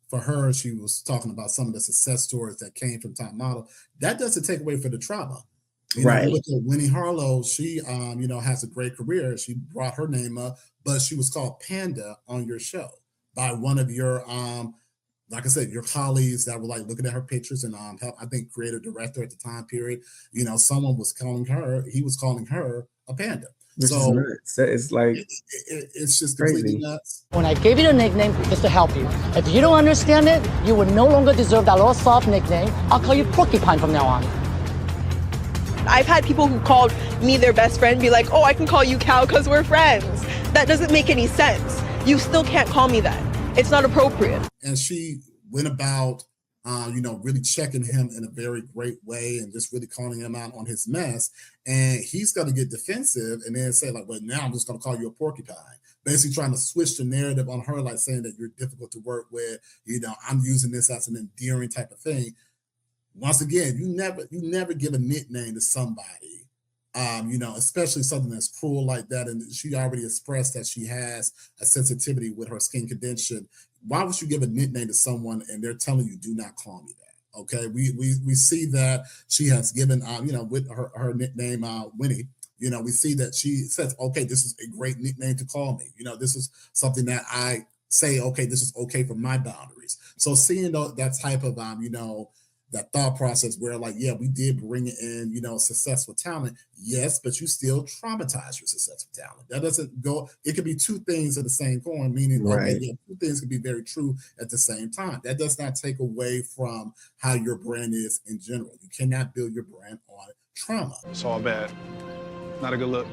for her, she was talking about some of the success stories that came from top model. That doesn't take away from the trauma. You Right. look at Winnie Harlow, she, has a great career. She brought her name up, but she was called Panda on your show by one of your, like I said, your colleagues that were like looking at her pictures and help, I think, creative director at the time period. Someone was calling her, he was calling her a panda. Which is So nuts. It's like it's just completely crazy. nuts. When I gave you the nickname, it's to help you. If you don't understand it, you will no longer deserve that little soft nickname. I'll call you Porcupine from now on. I've had people who called me their best friend be like, oh, I can call you Cal because we're friends. That doesn't make any sense. You still can't call me that. It's not appropriate. And she went about, really checking him in a very great way and just really calling him out on his mess. And he's going to get defensive and then say like, well, now I'm just going to call you a porcupine. Basically trying to switch the narrative on her, like saying that you're difficult to work with. I'm using this as an endearing type of thing. Once again, you never give a nickname to somebody, especially something that's cruel like that. And she already expressed that she has a sensitivity with her skin condition. Why would you give a nickname to someone and they're telling you, do not call me that? Okay, we see that she has given, with her nickname, Winnie. We see that she says, okay, this is a great nickname to call me. This is something that I say, okay, this is okay for my boundaries. So seeing that type of, that thought process where like, yeah, we did bring in, successful talent. Yes, but you still traumatize your successful talent. That doesn't go, it could be two things at the same coin, meaning, okay, Right. yeah, two things can be very true at the same time. That does not take away from how your brand is in general. You cannot build your brand on trauma. It's all bad. Not a good look.